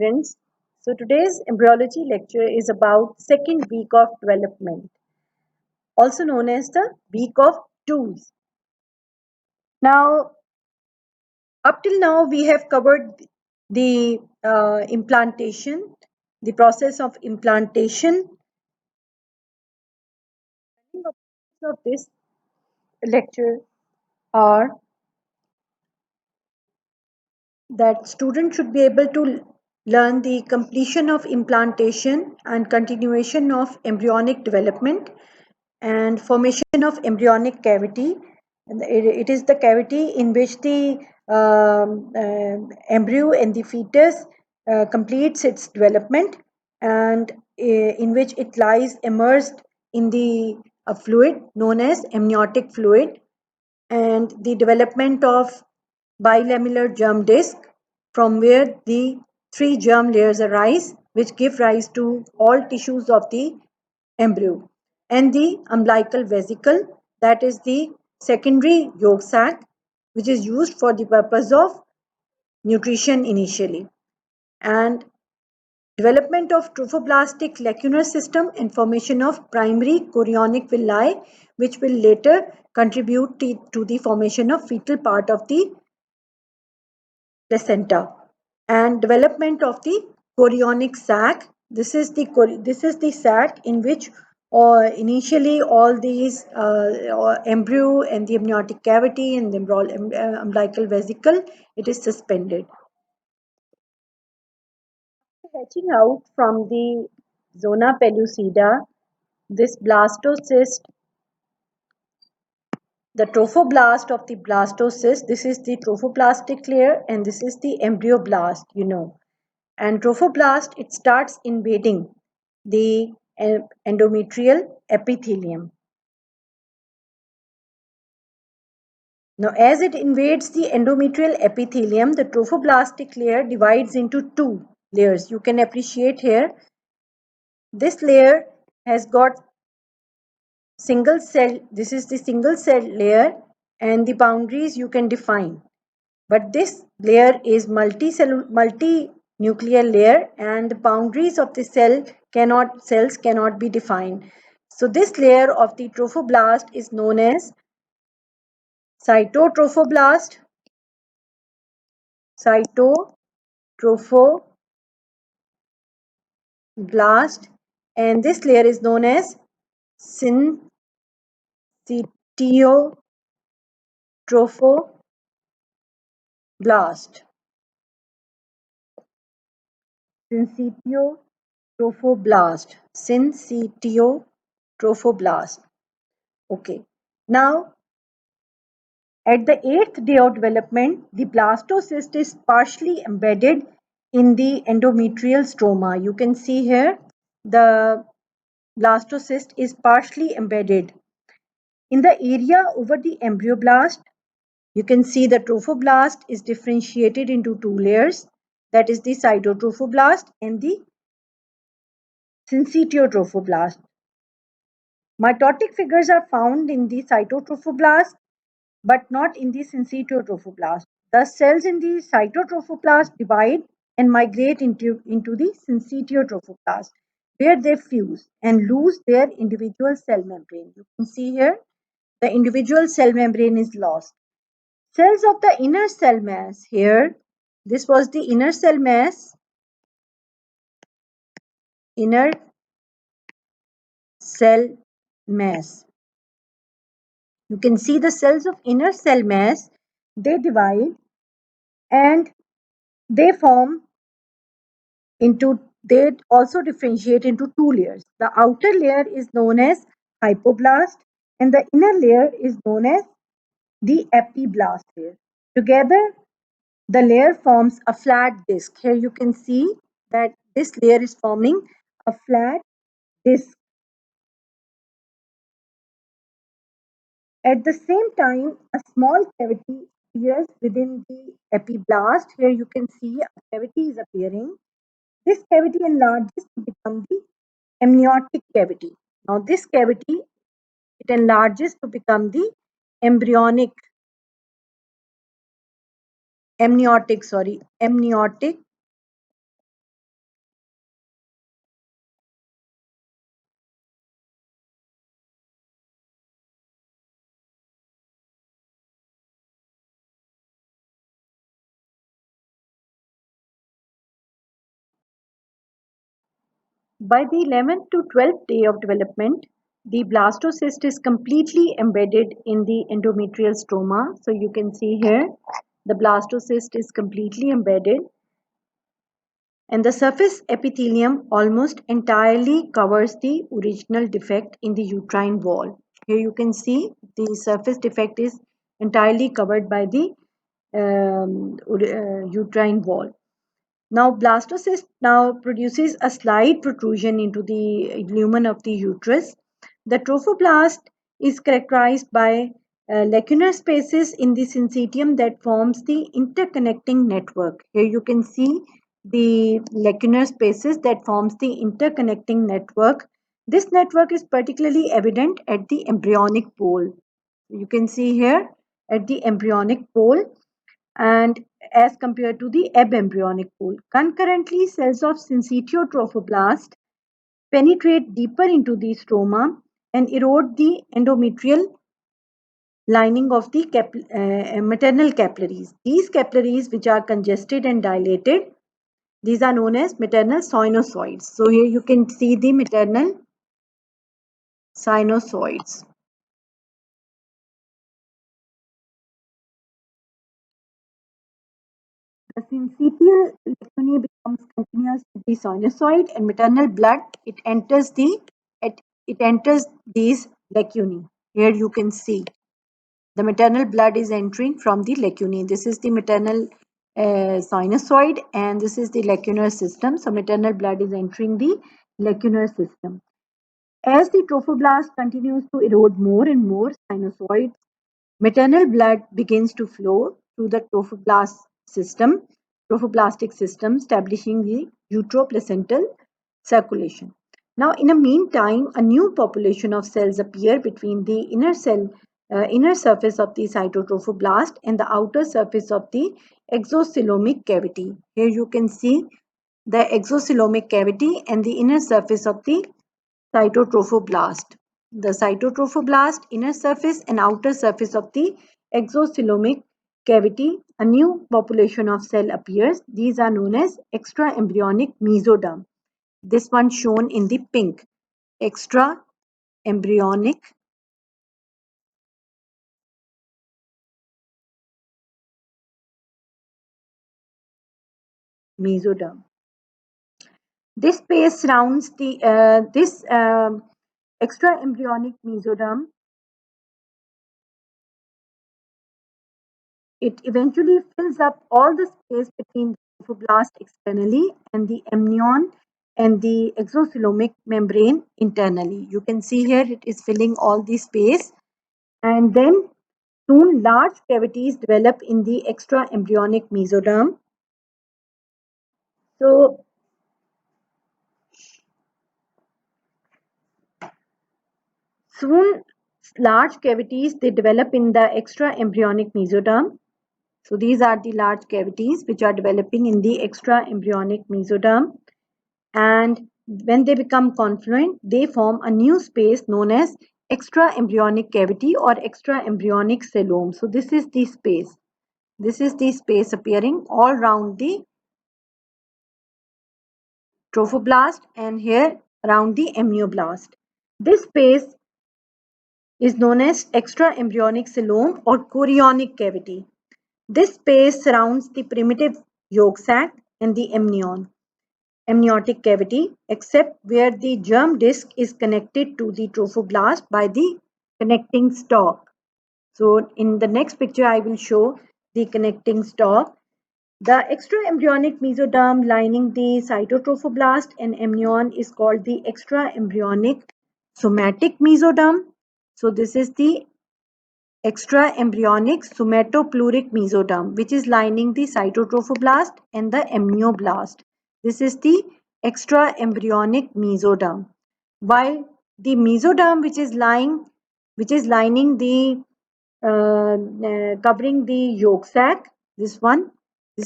Friends. So today's embryology lecture is about second week of development, also known as the week of twos. Now, up till now, we have covered the implantation, the process of implantation. The objectives of this lecture are that students should be able to learn the completion of implantation and continuation of embryonic development and formation of embryonic cavity. And it is the cavity in which the embryo and the fetus completes its development, and in which it lies immersed in the fluid known as amniotic fluid, and the development of bilamellar germ disc, from where the three germ layers arise, which give rise to all tissues of the embryo, and the umbilical vesicle, that is the secondary yolk sac, which is used for the purpose of nutrition initially, and development of trophoblastic lacunar system and formation of primary chorionic villi, which will later contribute to the formation of fetal part of the placenta, and development of the chorionic sac. This is the sac in which initially all these embryo and the amniotic cavity and the umbilical vesicle, it is suspended. Hatching out from the zona pellucida, this blastocyst, the trophoblast of the blastocyst, this is the trophoblastic layer and this is the embryoblast, And trophoblast, it starts invading the endometrial epithelium. Now, as it invades the endometrial epithelium, the trophoblastic layer divides into two layers. You can appreciate here. This layer has got single cell. This is the single cell layer, and the boundaries you can define. But this layer is multi-nuclear layer, and the boundaries of the cells cannot be defined. So this layer of the trophoblast is known as cytotrophoblast, cytotrophoblast, and this layer is known as syncytiotrophoblast. Syncytiotrophoblast. Syncytiotrophoblast. Okay. Now, at the 8th day of development, the blastocyst is partially embedded in the endometrial stroma. You can see here the blastocyst is partially embedded. In the area over the embryoblast, you can see the trophoblast is differentiated into two layers, that is the cytotrophoblast and the syncytiotrophoblast. Mitotic figures are found in the cytotrophoblast but not in the syncytiotrophoblast. The cells in the cytotrophoblast divide and migrate into the syncytiotrophoblast, where they fuse and lose their individual cell membrane. You can see here the individual cell membrane is lost. Cells of the inner cell mass, here this was the inner cell mass, inner cell mass. You can see the cells of inner cell mass, they divide and they form into, they also differentiate into two layers. The outer layer is known as hypoblast and the inner layer is known as the epiblast layer. Together, the layer forms a flat disc. Here you can see that this layer is forming a flat disc. At the same time, a small cavity appears within the epiblast. Here you can see a cavity is appearing. This cavity enlarges to become the amniotic cavity. Now this cavity, it enlarges to become the amniotic By the 11th to 12th day of development, the blastocyst is completely embedded in the endometrial stroma. So you can see here, the blastocyst is completely embedded and the surface epithelium almost entirely covers the original defect in the uterine wall. Here you can see the surface defect is entirely covered by the uterine wall. Now blastocyst now produces a slight protrusion into the lumen of the uterus. The trophoblast is characterized by lacunar spaces in the syncytium that forms the interconnecting network. Here you can see the lacunar spaces that forms the interconnecting network. This network is particularly evident at the embryonic pole. You can see here at the embryonic pole and as compared to the abembryonic pole. Concurrently, cells of syncytiotrophoblast penetrate deeper into the stroma and erode the endometrial lining of the maternal capillaries. These capillaries, which are congested and dilated, these are known as maternal sinusoids. So here you can see the maternal sinusoids. The syncytial lacunae becomes continuous with the sinusoid and maternal blood. It enters these lacunae. Here you can see the maternal blood is entering from the lacunae. This is the maternal sinusoid and this is the lacunar system. So maternal blood is entering the lacunar system. As the trophoblast continues to erode more and more sinusoids, maternal blood begins to flow through the trophoblastic system, establishing the uteroplacental circulation. Now, in the meantime, a new population of cells appear between the inner surface of the cytotrophoblast and the outer surface of the exocoelomic cavity. Here you can see the exocoelomic cavity and the inner surface of the cytotrophoblast. The cytotrophoblast inner surface and outer surface of the exocoelomic cavity, a new population of cell appears. These are known as extraembryonic mesoderm. This one shown in the pink. Extraembryonic mesoderm. This space surrounds this extraembryonic mesoderm. It eventually fills up all the space between the trophoblast externally and the amnion and the exocoelomic membrane internally. You can see here it is filling all the space, and then soon large cavities develop in the extraembryonic mesoderm. So soon large cavities they develop in the extraembryonic mesoderm. So these are the large cavities which are developing in the extraembryonic mesoderm. And when they become confluent, they form a new space known as extraembryonic cavity or extraembryonic cellome. So this is the space. This is the space appearing all around the trophoblast and here around the amnioblast. This space is known as extraembryonic cellome or chorionic cavity. This space surrounds the primitive yolk sac and the amniotic cavity, except where the germ disc is connected to the trophoblast by the connecting stalk. So in the next picture, I will show the connecting stalk. The extraembryonic mesoderm lining the cytotrophoblast and amnion is called the extraembryonic somatic mesoderm. So this is the extraembryonic somatopleuric mesoderm, which is lining the cytotrophoblast and the amnioblast. This is the extraembryonic mesoderm. While the mesoderm, which is lining the covering the yolk sac, this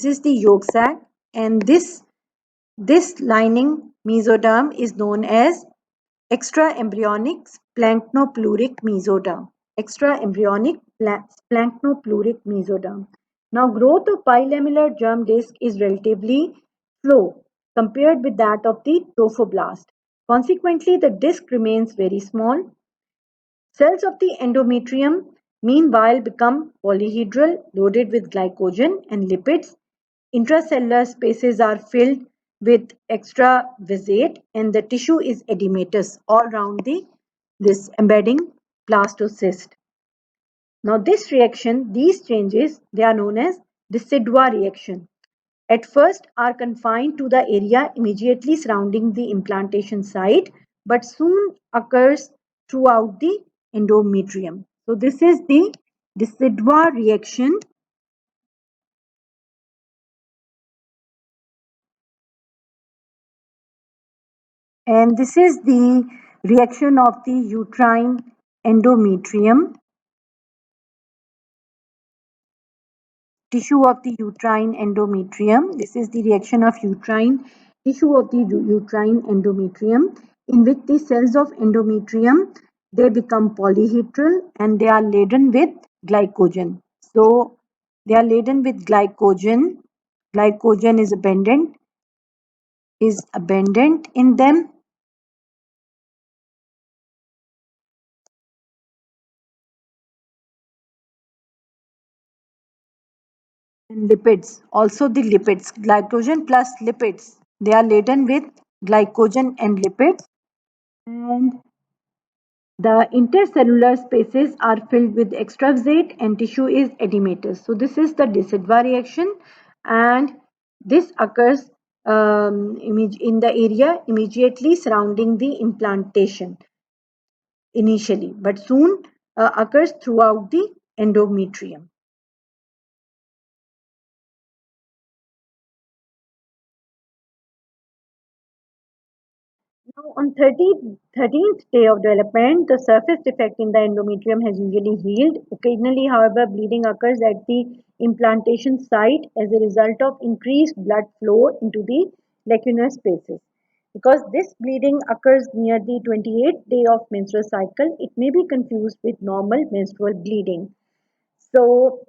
is the yolk sac, and this lining mesoderm is known as extraembryonic splanchnopluric mesoderm. Extraembryonic splanchnopluric mesoderm. Now, growth of bilamellar germ disc is relatively slow compared with that of the trophoblast. Consequently, the disc remains very small. Cells of the endometrium, meanwhile, become polyhedral, loaded with glycogen and lipids. Intracellular spaces are filled with extravasate, and the tissue is edematous all around this embedding blastocyst. Now, these changes, they are known as Decidua reaction. At first are confined to the area immediately surrounding the implantation site, but soon occurs throughout the endometrium. So this is the Decidua reaction, and this is the reaction of the uterine endometrium, tissue of the uterine endometrium. This is the reaction of uterine tissue of the uterine endometrium, in which the cells of endometrium, they become polyhedral and they are laden with glycogen. So they are laden with glycogen. Glycogen is abundant in them, and lipids. Also the lipids, glycogen plus lipids. They are laden with glycogen and lipids, and the intercellular spaces are filled with extravasate and tissue is edematous. So this is the de Silva reaction, and this occurs in the area immediately surrounding the implantation initially, but soon occurs throughout the endometrium. Now, on 13th day of development, the surface defect in the endometrium has usually healed. Occasionally, however, bleeding occurs at the implantation site as a result of increased blood flow into the lacunar spaces. Because this bleeding occurs near the 28th day of menstrual cycle, it may be confused with normal menstrual bleeding. So,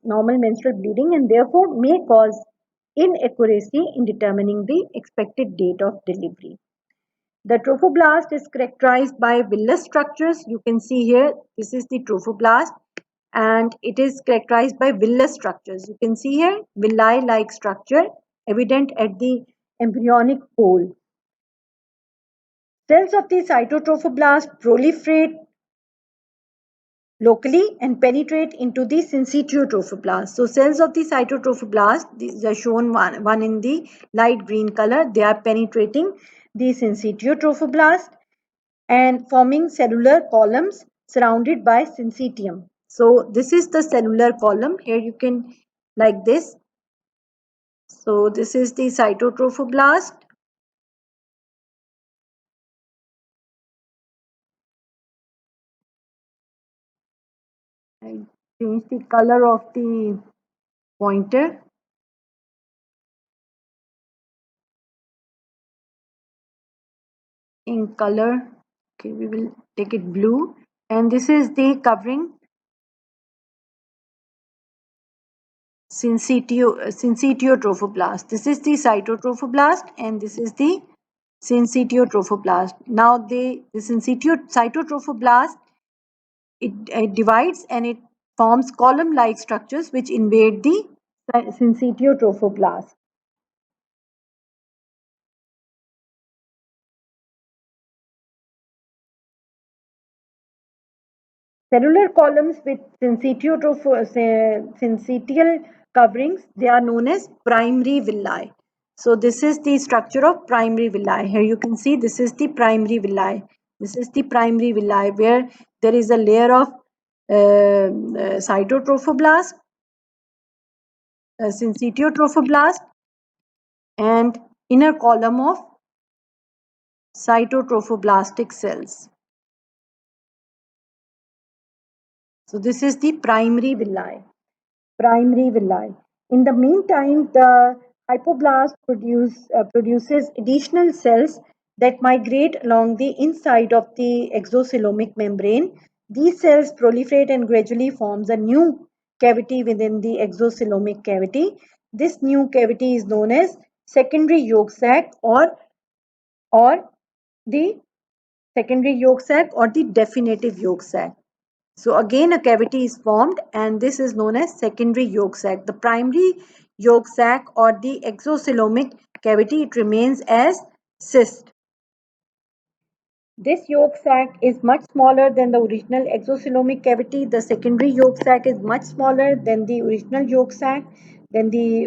normal menstrual bleeding and therefore may cause inaccuracy in determining the expected date of delivery. The trophoblast is characterized by villus structures. You can see here, this is the trophoblast, and it is characterized by villus structures. You can see here, villi-like structure evident at the embryonic pole. Cells of the cytotrophoblast proliferate locally and penetrate into the syncytiotrophoblast. So cells of the cytotrophoblast, these are shown one in the light green color, they are penetrating the syncytiotrophoblast and forming cellular columns surrounded by syncytium. So this is the cellular column. Here you can, like this. So this is the cytotrophoblast. I change the color of the pointer in color. Okay, we will take it blue. And this is the covering syncytiotrophoblast. This is the cytotrophoblast and this is the syncytiotrophoblast. Now the cytotrophoblast, it divides and it forms column-like structures which invade the syncytiotrophoblast. Cellular columns with syncytial coverings, they are known as primary villi. So this is the structure of primary villi. Here you can see this is the primary villi. This is the primary villi where there is a layer of cytotrophoblast, syncytiotrophoblast, and inner column of cytotrophoblastic cells. So this is the primary villi. Primary villi. In the meantime, the hypoblast produces additional cells that migrate along the inside of the exocoelomic membrane. These cells proliferate and gradually forms a new cavity within the exocoelomic cavity. This new cavity is known as secondary yolk sac or the secondary yolk sac or the definitive yolk sac. So again a cavity is formed and this is known as secondary yolk sac. The primary yolk sac or the exocoelomic cavity, it remains as cyst. This yolk sac is much smaller than the original exocoelomic cavity. The secondary yolk sac is much smaller than the original yolk sac, than the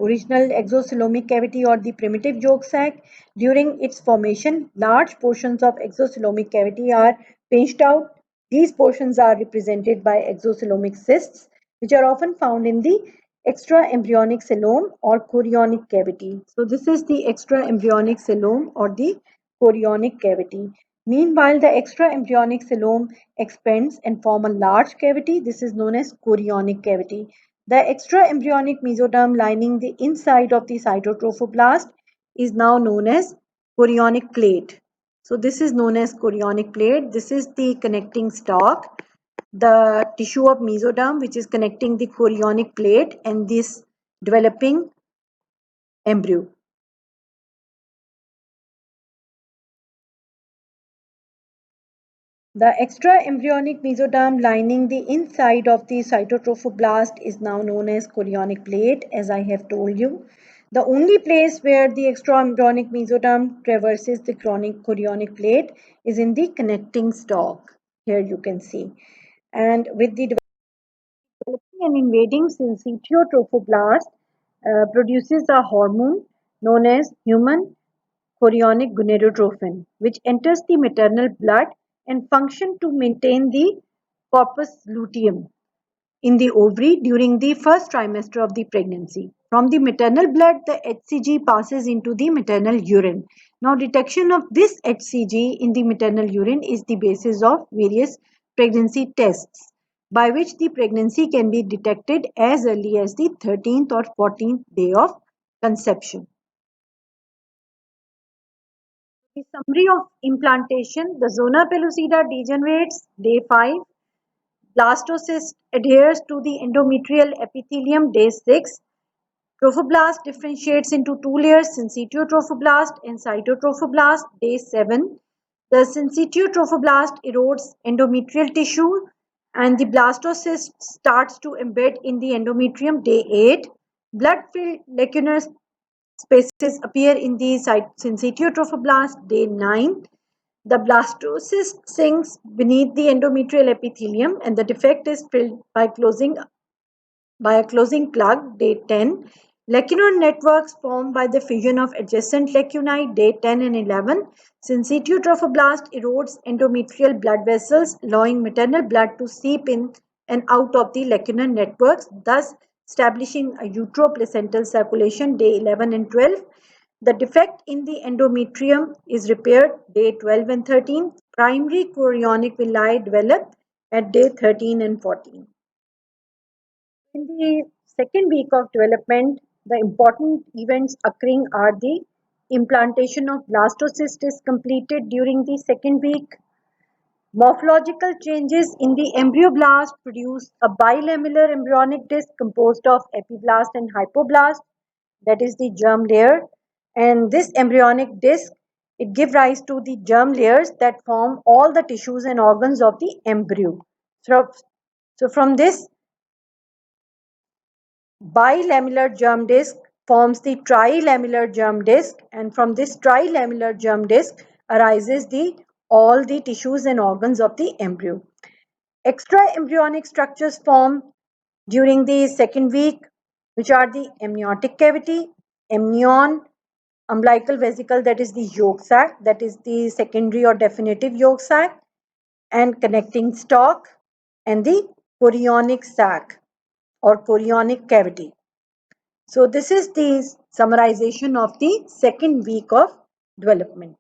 original exocoelomic cavity or the primitive yolk sac. During its formation, large portions of exocoelomic cavity are pinched out. These portions are represented by exocoelomic cysts, which are often found in the extra embryonic coelom or chorionic cavity. So this is the extra embryonic coelom or the chorionic cavity. Meanwhile, the extra embryonic coelom expands and form a large cavity. This is known as chorionic cavity. The extra embryonic mesoderm lining the inside of the cytotrophoblast is now known as chorionic plate. So this is known as chorionic plate. This is the connecting stalk, the tissue of mesoderm which is connecting the chorionic plate and this developing embryo. The extra embryonic mesoderm lining the inside of the cytotrophoblast is now known as chorionic plate, as I have told you. The only place where the extra embryonic mesoderm traverses the chorionic plate is in the connecting stalk. Here you can see. And with the developing and invading syncytial trophoblast produces a hormone known as human chorionic gonadotrophin, which enters the maternal blood and function to maintain the corpus luteum in the ovary during the first trimester of the pregnancy. From the maternal blood, the HCG passes into the maternal urine. Now, detection of this HCG in the maternal urine is the basis of various pregnancy tests by which the pregnancy can be detected as early as the 13th or 14th day of conception. The summary of implantation: the zona pellucida degenerates day 5. Blastocyst adheres to the endometrial epithelium day 6. Trophoblast differentiates into two layers, syncytiotrophoblast and cytotrophoblast day 7. The syncytiotrophoblast erodes endometrial tissue and the blastocyst starts to embed in the endometrium day 8. Blood-filled lacunar spaces appear in the syncytiotrophoblast day 9. The blastocyst sinks beneath the endometrial epithelium and the defect is filled by a closing plug day 10. Lacunar networks formed by the fusion of adjacent lacunae day 10 and 11. Syncytiotrophoblast erodes endometrial blood vessels, allowing maternal blood to seep in and out of the lacunar networks, thus establishing a uteroplacental circulation day 11 and 12. The defect in the endometrium is repaired day 12 and 13. Primary chorionic villi develop at day 13 and 14. In the second week of development, the important events occurring are the implantation of blastocyst is completed during the second week. Morphological changes in the embryoblast produce a bilamellar embryonic disc composed of epiblast and hypoblast, that is the germ layer. And this embryonic disc, it gives rise to the germ layers that form all the tissues and organs of the embryo. So from this bilamellar germ disc forms the trilamellar germ disc, and from this trilamellar germ disc arises the all the tissues and organs of the embryo. Extra embryonic structures form during the second week, which are the amniotic cavity, amnion, umbilical vesicle, that is the yolk sac, that is the secondary or definitive yolk sac, and connecting stalk, and the chorionic sac or chorionic cavity. So this is the summarization of the second week of development.